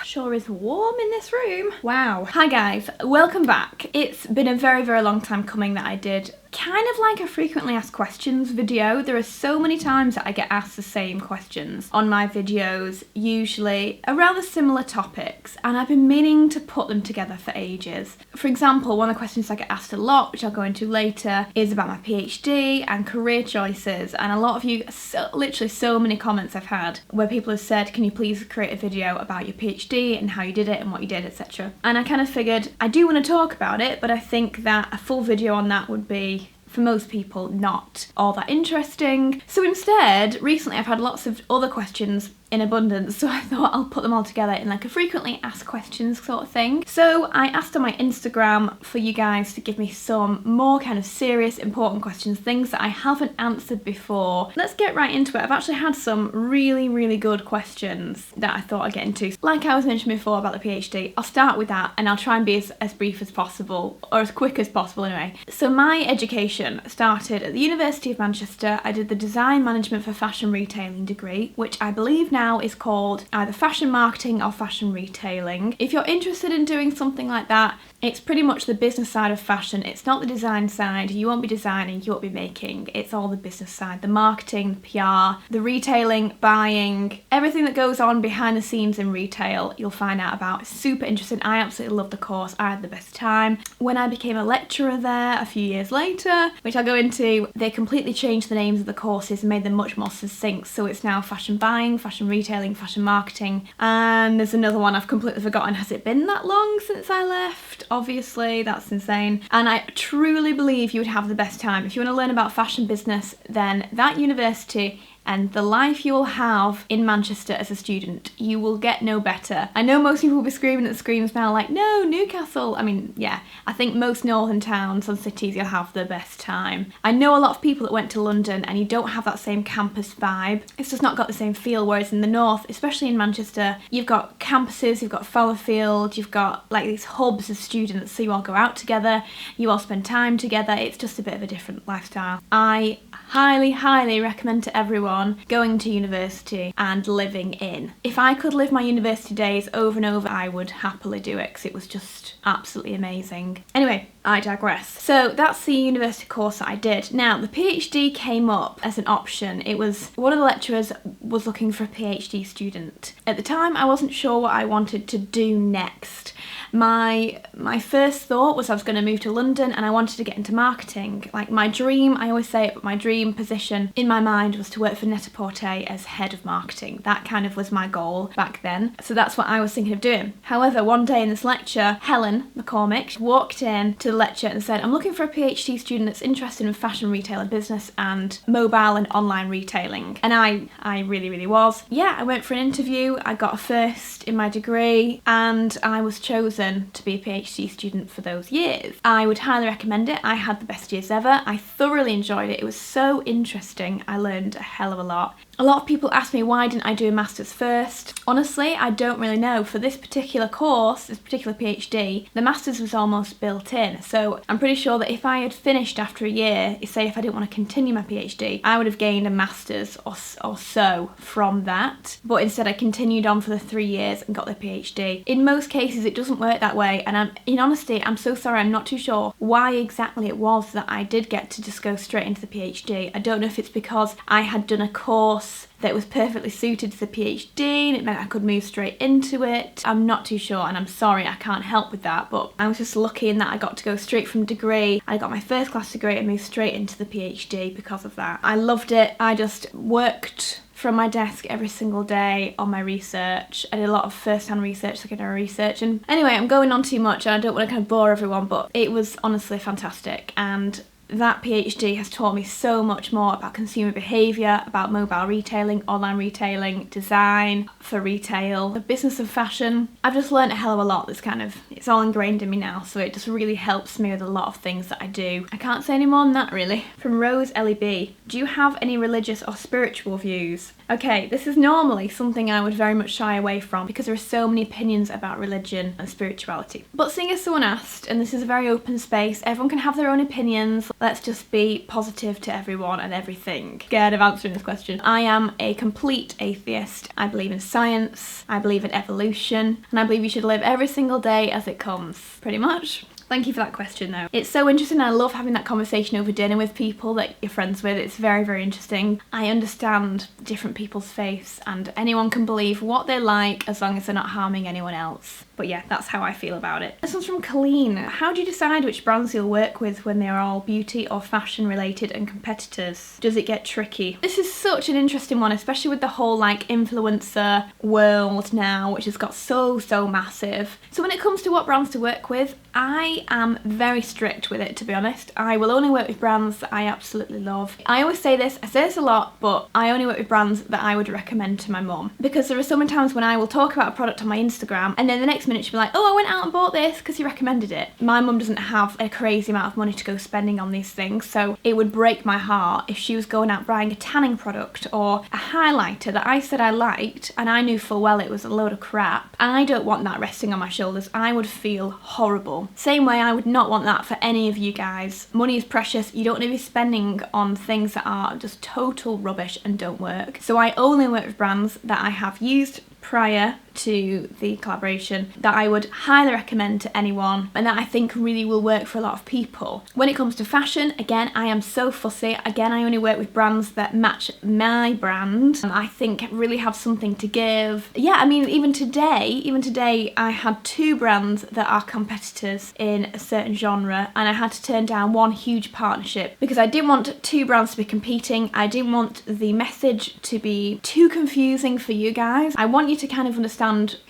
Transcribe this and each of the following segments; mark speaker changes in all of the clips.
Speaker 1: Sure is warm in this room. Wow. Hi guys, welcome back. It's been a very, very long time coming that I did kind of like a frequently asked questions video. There are so many times that I get asked the same questions on my videos, usually around the similar topics, and I've been meaning to put them together for ages. For example, one of the questions I get asked a lot, which I'll go into later, is about my PhD and career choices, and a lot of you, literally so many comments I've had where people have said, can you please create a video about your PhD and how you did it and what you did, etc. And I kind of figured I do want to talk about it, but I think that a full video on that would be, for most people, not all that interesting. So instead, recently I've had lots of other questions in abundance, so I thought I'll put them all together in like a frequently asked questions sort of thing. So I asked on my Instagram for you guys to give me some more kind of serious, important questions, things that I haven't answered before. Let's get right into it. I've actually had some really, really good questions that I thought I'd get into. Like I was mentioning before about the PhD, I'll start with that and I'll try and be as brief as possible, or as quick as possible anyway. So my education started at the University of Manchester. I did the Design Management for Fashion Retailing degree, which I believe now is called either fashion marketing or fashion retailing. If you're interested in doing something like that, it's pretty much the business side of fashion. It's not the design side. You won't be designing, you won't be making. It's all the business side, the marketing, the PR, the retailing, buying, everything that goes on behind the scenes in retail, you'll find out about. It's super interesting. I absolutely loved the course. I had the best time. When I became a lecturer there a few years later, which I'll go into, they completely changed the names of the courses and made them much more succinct. So it's now fashion buying, fashion retailing, fashion marketing, and there's another one I've completely forgotten. Has it been that long since I left? Obviously, that's insane. And I truly believe you would have the best time. If you want to learn about fashion business, then that university and the life you will have in Manchester as a student, you will get no better. I know most people will be screaming at the screens now like, no, Newcastle. I mean, yeah, I think most northern towns and cities you'll have the best time. I know a lot of people that went to London and you don't have that same campus vibe. It's just not got the same feel, whereas in the north, especially in Manchester, you've got campuses, you've got Fallowfield, you've got like these hubs of students, so you all go out together, you all spend time together. It's just a bit of a different lifestyle. I highly, highly recommend to everyone going to university and living in. If I could live my university days over and over, I would happily do it because it was just absolutely amazing. Anyway, I digress. So that's the university course that I did. Now, the PhD came up as an option. It was, one of the lecturers was looking for a PhD student. At the time, I wasn't sure what I wanted to do next. My first thought was I was going to move to London and I wanted to get into marketing. Like my dream, I always say it, but my dream position in my mind was to work for Net-a-Porter as head of marketing. That kind of was my goal back then. So that's what I was thinking of doing. However, one day in this lecture, Helen McCormick walked in to the lecture and said, I'm looking for a PhD student that's interested in fashion retail and business and mobile and online retailing. And I really, really was. Yeah, I went for an interview. I got a first in my degree and I was chosen to be a PhD student for those years. I would highly recommend it. I had the best years ever. I thoroughly enjoyed it. It was so interesting. I learned a hell of a lot. A lot of people ask me why didn't I do a master's first. Honestly, I don't really know. For this particular course, this particular PhD, the master's was almost built in. So I'm pretty sure that if I had finished after a year, say if I didn't want to continue my PhD, I would have gained a master's or so from that. But instead I continued on for the 3 years and got the PhD. In most cases it doesn't work that way, and in honesty, I'm so sorry, I'm not too sure why exactly it was that I did get to just go straight into the PhD. I don't know if it's because I had done a course that was perfectly suited to the PhD and it meant I could move straight into it. I'm not too sure and I'm sorry, I can't help with that, but I was just lucky in that I got to go straight from degree. I got my first class degree and moved straight into the PhD because of that. I loved it. I just worked from my desk every single day on my research. I did a lot of first-hand research, secondary research, and anyway, I'm going on too much and I don't want to kind of bore everyone, but it was honestly fantastic, and that PhD has taught me so much more about consumer behaviour, about mobile retailing, online retailing, design for retail, the business of fashion. I've just learned a hell of a lot. That's kind of, it's all ingrained in me now, so it just really helps me with a lot of things that I do. I can't say any more than that really. From Rose LEB, do you have any religious or spiritual views? Okay, this is normally something I would very much shy away from because there are so many opinions about religion and spirituality. But seeing as someone asked, and this is a very open space, everyone can have their own opinions. let's just be positive to everyone and everything. Scared of answering this question. I am a complete atheist. I believe in science, I believe in evolution, and I believe you should live every single day as it comes, pretty much. Thank you for that question though. It's so interesting. I love having that conversation over dinner with people that you're friends with. It's very, very interesting. I understand different people's faiths and anyone can believe what they like as long as they're not harming anyone else. But yeah, that's how I feel about it. This one's from Colleen. How do you decide which brands you'll work with when they are all beauty or fashion related and competitors? Does it get tricky? This is such an interesting one, especially with the whole like influencer world now, which has got so massive. So when it comes to what brands to work with, I am very strict with it, to be honest. I will only work with brands that I absolutely love. I always say this, I say this a lot, but I only work with brands that I would recommend to my mum. Because there are so many times when I will talk about a product on my Instagram and then the next minute she'll be like, oh, I went out and bought this because you recommended it. My mum doesn't have a crazy amount of money to go spending on these things, so it would break my heart if she was going out buying a tanning product or a highlighter that I said I liked and I knew full well it was a load of crap. I don't want that resting on my shoulders. I would feel horrible. Same way I would not want that for any of you guys. Money is precious. You don't want to be spending on things that are just total rubbish and don't work. So I only work with brands that I have used prior to the collaboration, that I would highly recommend to anyone and that I think really will work for a lot of people. When it comes to fashion, again, I am so fussy. Again, I only work with brands that match my brand and I think really have something to give. Yeah, I mean, even today I had 2 brands that are competitors in a certain genre and I had to turn down one huge partnership because I didn't want 2 brands to be competing. I didn't want the message to be too confusing for you guys. I want you to kind of understand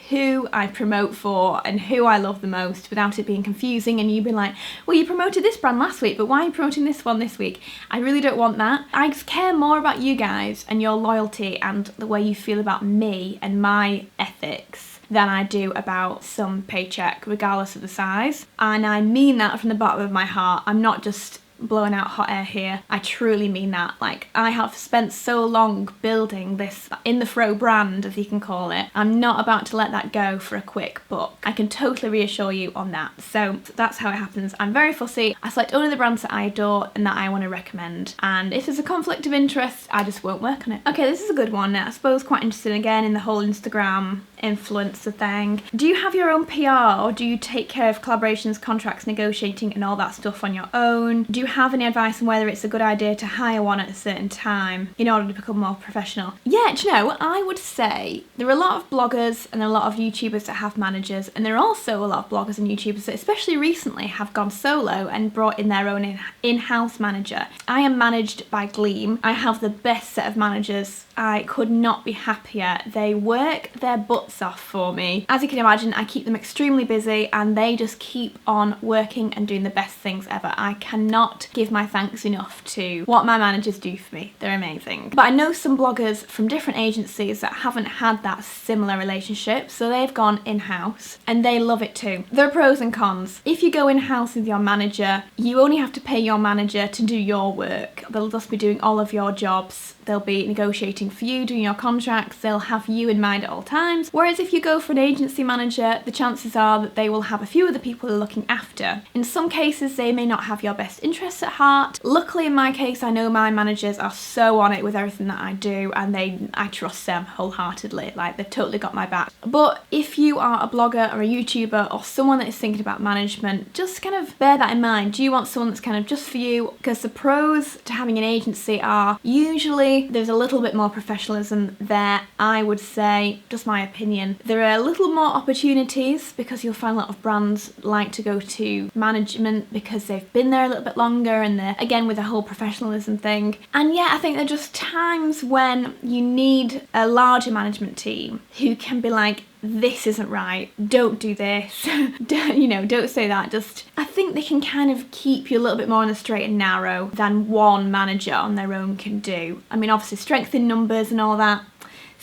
Speaker 1: who I promote for and who I love the most without it being confusing and you being like, well, you promoted this brand last week, but why are you promoting this one this week? I really don't want that. I just care more about you guys and your loyalty and the way you feel about me and my ethics than I do about some paycheck, regardless of the size. And I mean that from the bottom of my heart. I'm not just blowing out hot air here. I truly mean that. Like, I have spent so long building this in the fro brand, as you can call it. I'm not about to let that go for a quick buck. I can totally reassure you on that. So that's how it happens. I'm very fussy. I select only the brands that I adore and that I want to recommend. And if there's a conflict of interest, I just won't work on it. Okay, this is a good one. I suppose quite interested again in the whole Instagram influencer thing. Do you have your own PR or do you take care of collaborations, contracts, negotiating and all that stuff on your own? Do you have any advice on whether it's a good idea to hire one at a certain time in order to become more professional? Yeah, do you know, I would say there are a lot of bloggers and a lot of YouTubers that have managers, and there are also a lot of bloggers and YouTubers that especially recently have gone solo and brought in their own in-house manager. I am managed by Gleam. I have the best set of managers. I could not be happier. They work their butts off for me. As you can imagine, I keep them extremely busy and they just keep on working and doing the best things ever. I cannot give my thanks enough to what my managers do for me. They're amazing. But I know some bloggers from different agencies that haven't had that similar relationship, so they've gone in-house and they love it too. There are pros and cons. If you go in-house with your manager, you only have to pay your manager to do your work. They'll just be doing all of your jobs. They'll be negotiating for you, doing your contracts, they'll have you in mind at all times. Whereas if you go for an agency manager, the chances are that they will have a few other people they're looking after. In some cases, they may not have your best interests at heart. Luckily in my case, I know my managers are so on it with everything that I do and I trust them wholeheartedly. Like, they've totally got my back. But if you are a blogger or a YouTuber or someone that is thinking about management, just kind of bear that in mind. Do you want someone that's kind of just for you? Because the pros to having an agency are usually there's a little bit more professionalism there, I would say, just my opinion. There are a little more opportunities because you'll find a lot of brands like to go to management because they've been there a little bit longer and they're, again, with the whole professionalism thing. And yeah, I think there are just times when you need a larger management team who can be like, this isn't right, don't do this, don't say that. Just, I think they can kind of keep you a little bit more on the straight and narrow than one manager on their own can do. I mean, obviously strength in numbers and all that.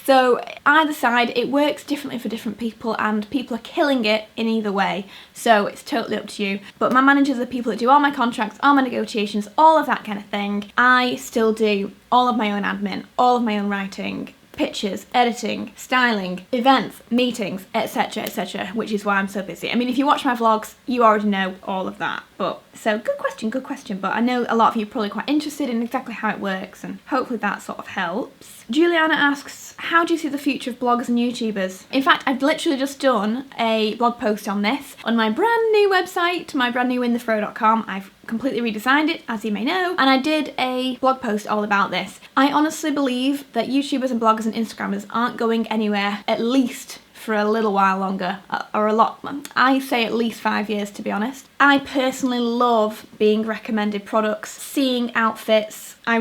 Speaker 1: So either side, it works differently for different people and people are killing it in either way. So it's totally up to you. But my managers are people that do all my contracts, all my negotiations, all of that kind of thing. I still do all of my own admin, all of my own writing, pictures, editing, styling, events, meetings, etc, etc, which is why I'm so busy. I mean, if you watch my vlogs, you already know all of that. But so good question, but I know a lot of you are probably quite interested in exactly how it works, and hopefully that sort of helps. Juliana asks, how do you see the future of bloggers and YouTubers? In fact, I've literally just done a blog post on this on my brand new website, my brand new inthefro.com. I've completely redesigned it, as you may know, and I did a blog post all about this. I honestly believe that YouTubers and bloggers and Instagrammers aren't going anywhere, at least for a little while longer, or a lot. I say at least 5 years, to be honest. I personally love being recommended products, seeing outfits. I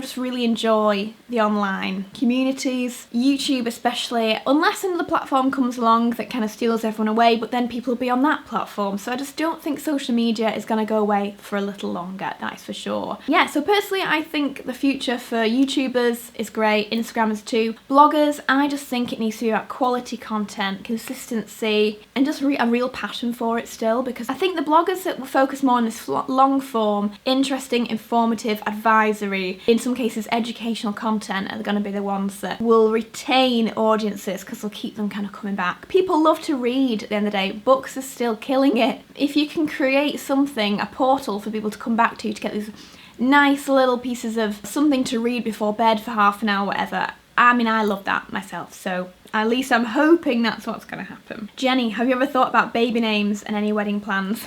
Speaker 1: just really enjoy the online communities, YouTube especially, unless another platform comes along that kind of steals everyone away, but then people will be on that platform. So I just don't think social media is going to go away for a little longer, that's for sure. Yeah, so personally I think the future for YouTubers is great, Instagrammers too. Bloggers, I just think it needs to be about quality content, consistency, and just a real passion for it still, because I think the bloggers that will focus more on this long form, interesting, informative, advisory, in some cases educational content are going to be the ones that will retain audiences because they'll keep them kind of coming back. People love to read at the end of the day. Books are still killing it. If you can create something, a portal for people to come back to get these nice little pieces of something to read before bed for half an hour, whatever. I mean, I love that myself, so at least I'm hoping that's what's going to happen. Jenny, have you ever thought about baby names and any wedding plans?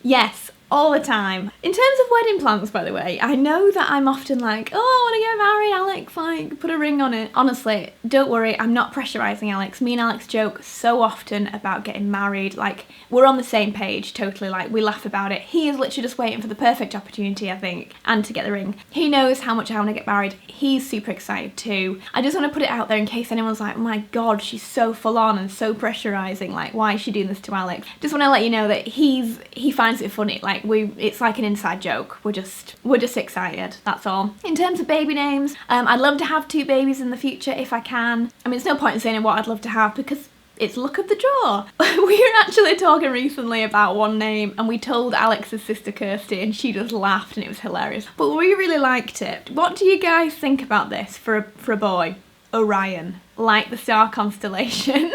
Speaker 1: Yes, all the time. In terms of wedding plans, by the way, I know that I'm often like, oh, I want to get married, Alex, like, put a ring on it. Honestly, don't worry, I'm not pressurising Alex. Me and Alex joke so often about getting married, like, we're on the same page, totally, like, we laugh about it. He is literally just waiting for the perfect opportunity, I think, and to get the ring. He knows how much I want to get married. He's super excited too. I just want to put it out there in case anyone's like, oh my god, she's so full on and so pressurising, like, why is she doing this to Alex? Just want to let you know that he finds it funny, like, it's like an inside joke. We're just excited, that's all. In terms of baby names, I'd love to have 2 babies in the future if I can. I mean, there's no point in saying what I'd love to have because it's luck of the draw. We were actually talking recently about one name and we told Alex's sister Kirsty and she just laughed and it was hilarious. But we really liked it. What do you guys think about this for a boy? Orion, like the star constellation.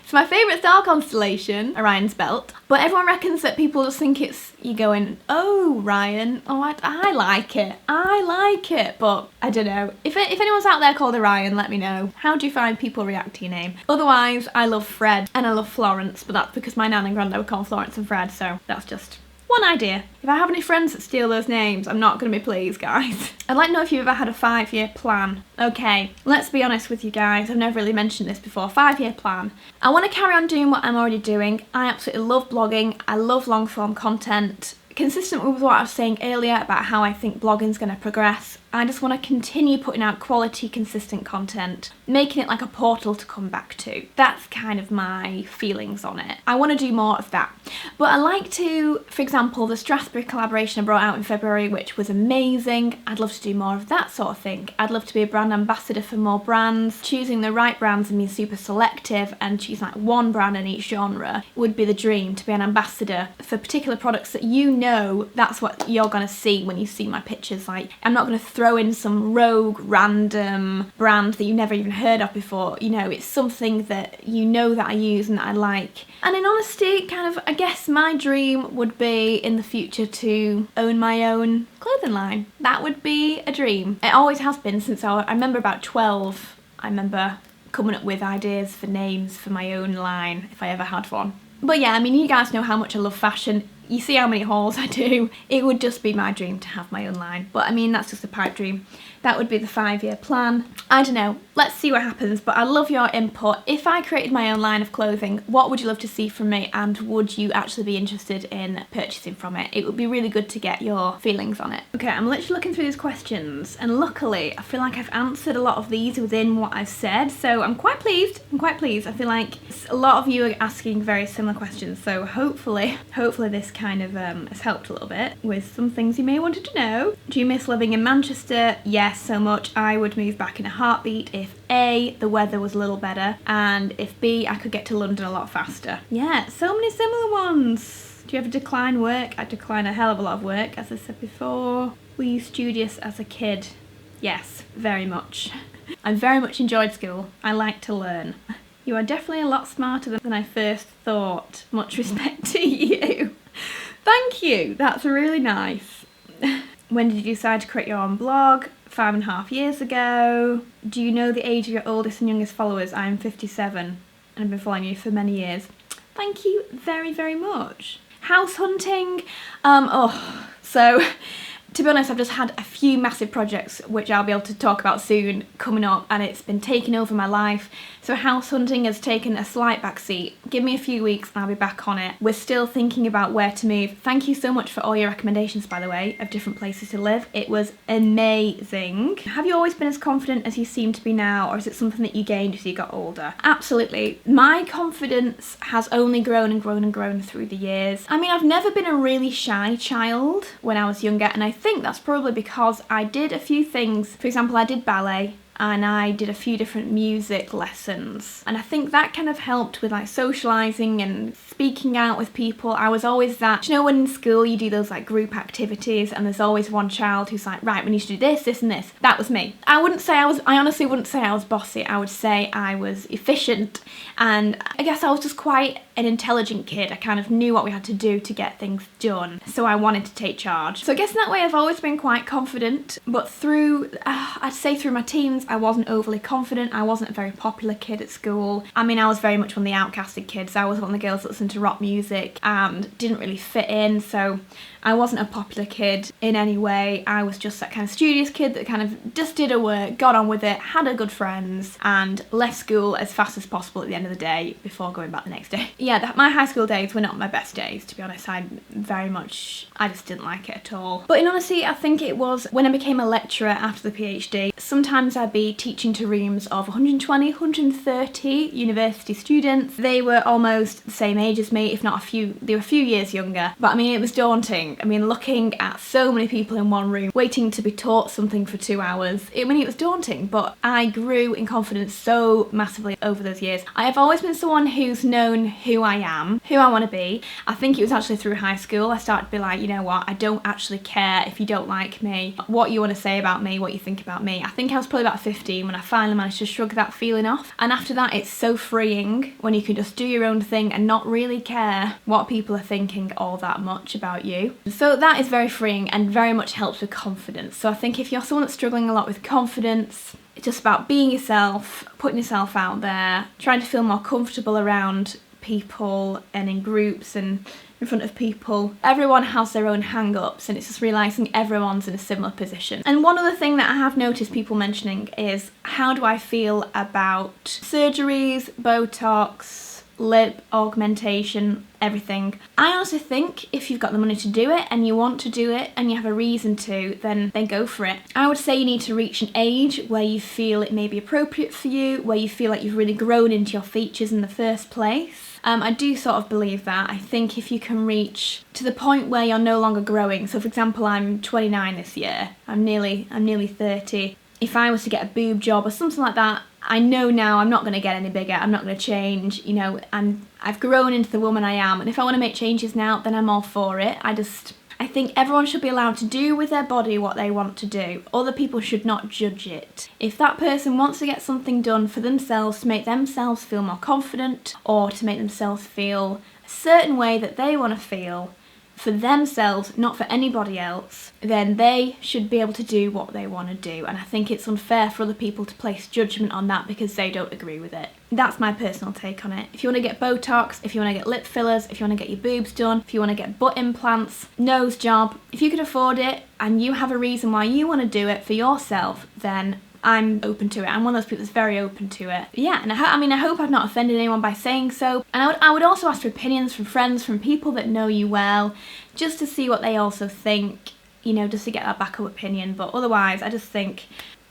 Speaker 1: It's my favourite star constellation, Orion's belt, but everyone reckons that people just think it's you going, oh, Ryan, oh, I like it, but I don't know. If anyone's out there called Orion, let me know. How do you find people react to your name? Otherwise, I love Fred and I love Florence, but that's because my nan and granddad were called Florence and Fred, so that's just one idea. If I have any friends that steal those names, I'm not going to be pleased, guys. I'd like to know if you've ever had a 5-year plan. Okay, let's be honest with you guys. I've never really mentioned this before. 5-year plan. I want to carry on doing what I'm already doing. I absolutely love blogging. I love long form content. Consistent with what I was saying earlier about how I think blogging's going to progress, I just want to continue putting out quality, consistent content, making it like a portal to come back to. That's kind of my feelings on it. I want to do more of that. But I like to, for example, the Strathbury collaboration I brought out in February, which was amazing. I'd love to do more of that sort of thing. I'd love to be a brand ambassador for more brands. Choosing the right brands and being super selective and choosing like one brand in each genre would be the dream, to be an ambassador for particular products that you know that's what you're going to see when you see my pictures. Like, I'm not going to throw in some rogue random brand that you've never even heard of before. You know, it's something that you know that I use and that I like. And in honesty, kind of, I guess my dream would be in the future to own my own clothing line. That would be a dream. It always has been since I remember about 12. I remember coming up with ideas for names for my own line, if I ever had one. But yeah, I mean, you guys know how much I love fashion. You see how many hauls I do. It would just be my dream to have my own line. But I mean, that's just a pipe dream. That would be the 5-year plan. I don't know. Let's see what happens, but I love your input. If I created my own line of clothing, what would you love to see from me, and would you actually be interested in purchasing from it? It would be really good to get your feelings on it. Okay, I'm literally looking through these questions, and luckily I feel like I've answered a lot of these within what I've said, so I'm quite pleased. I feel like a lot of you are asking very similar questions, so hopefully this kind of has helped a little bit with some things you may wanted to know. Do you miss living in Manchester? Yes, so much. I would move back in a heartbeat if A, the weather was a little better, and if B, I could get to London a lot faster. Yeah, so many similar ones. Do you ever decline work? I decline a hell of a lot of work, as I said before. Were you studious as a kid? Yes, very much. I very much enjoyed school. I like to learn. You are definitely a lot smarter than I first thought. Much respect to you. Thank you. That's really nice. When did you decide to create your own blog? 5.5 years ago. Do you know the age of your oldest and youngest followers? I'm 57 and I've been following you for many years. Thank you very, very much. House hunting. So to be honest, I've just had a few massive projects which I'll be able to talk about soon coming up, and it's been taking over my life. So house hunting has taken a slight backseat. Give me a few weeks and I'll be back on it. We're still thinking about where to move. Thank you so much for all your recommendations, by the way, of different places to live. It was amazing. Have you always been as confident as you seem to be now, or is it something that you gained as you got older? Absolutely. My confidence has only grown and grown and grown through the years. I mean, I've never been a really shy child when I was younger, and I think that's probably because I did a few things. For example, I did ballet and I did a few different music lessons, and I think that kind of helped with like socializing and speaking out with people. I was always that, you know, when in school you do those like group activities and there's always one child who's like, right, we need to do this, this and this. That was me. I honestly wouldn't say I was bossy. I would say I was efficient, and I guess I was just quite an intelligent kid. I kind of knew what we had to do to get things done, so I wanted to take charge. So I guess in that way I've always been quite confident, but through, I'd say through my teens, I wasn't overly confident. I wasn't a very popular kid at school. I mean, I was very much one of the outcasted kids. I was one of the girls that listened to rock music and didn't really fit in, so I wasn't a popular kid in any way. I was just that kind of studious kid that kind of just did her work, got on with it, had her good friends, and left school as fast as possible at the end of the day before going back the next day. Yeah, my high school days were not my best days, to be honest. I just didn't like it at all. But in honesty, I think it was when I became a lecturer after the PhD. Sometimes I'd be teaching to rooms of 120, 130 university students. They were almost the same age as me, if not they were a few years younger. But I mean, it was daunting. I mean, looking at so many people in one room, waiting to be taught something for 2 hours. It was daunting, but I grew in confidence so massively over those years. I have always been someone who's known who I am, who I want to be. I think it was actually through high school I started to be like, you know what, I don't actually care if you don't like me, what you want to say about me, what you think about me. I think I was probably about 15 when I finally managed to shrug that feeling off. And after that, it's so freeing when you can just do your own thing and not really care what people are thinking all that much about you. So that is very freeing and very much helps with confidence. So I think if you're someone that's struggling a lot with confidence, it's just about being yourself, putting yourself out there, trying to feel more comfortable around people and in groups and in front of people. Everyone has their own hang-ups, and it's just realising everyone's in a similar position. And one other thing that I have noticed people mentioning is, how do I feel about surgeries, Botox, lip augmentation, everything? I honestly think if you've got the money to do it and you want to do it and you have a reason to, then go for it. I would say you need to reach an age where you feel it may be appropriate for you, where you feel like you've really grown into your features in the first place. I do sort of believe that. I think if you can reach to the point where you're no longer growing, so for example, I'm 29 this year, I'm nearly 30. If I was to get a boob job or something like that, I know now I'm not going to get any bigger, I'm not going to change, you know, I've grown into the woman I am, and if I want to make changes now, then I'm all for it. I think everyone should be allowed to do with their body what they want to do. Other people should not judge it. If that person wants to get something done for themselves to make themselves feel more confident, or to make themselves feel a certain way that they want to feel, for themselves, not for anybody else, then they should be able to do what they want to do. And I think it's unfair for other people to place judgment on that because they don't agree with it. That's my personal take on it. If you want to get Botox, if you want to get lip fillers, if you want to get your boobs done, if you want to get butt implants, nose job, if you can afford it and you have a reason why you want to do it for yourself, then I'm open to it. I'm one of those people that's very open to it. Yeah, and I hope I've not offended anyone by saying so. And I would also ask for opinions from friends, from people that know you well, just to see what they also think, you know, just to get that backup opinion. But otherwise, I just think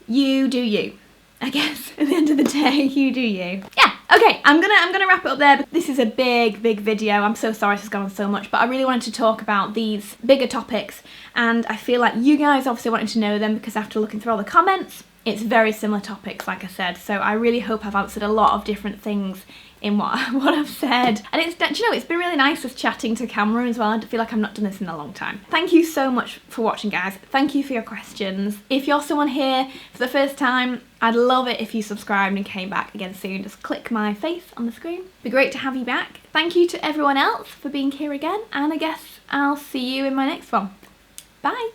Speaker 1: you do you. I guess at the end of the day, you do you. Yeah, okay, I'm gonna wrap it up there. But this is a big video. I'm so sorry this has gone on so much, but I really wanted to talk about these bigger topics, and I feel like you guys obviously wanted to know them because after looking through all the comments, it's very similar topics, like I said, so I really hope I've answered a lot of different things in what I've said. And it's, do you know, it's been really nice just chatting to camera as well. I feel like I've not done this in a long time. Thank you so much for watching, guys. Thank you for your questions. If you're someone here for the first time, I'd love it if you subscribed and came back again soon. Just click my face on the screen. It'd be great to have you back. Thank you to everyone else for being here again, and I guess I'll see you in my next one. Bye.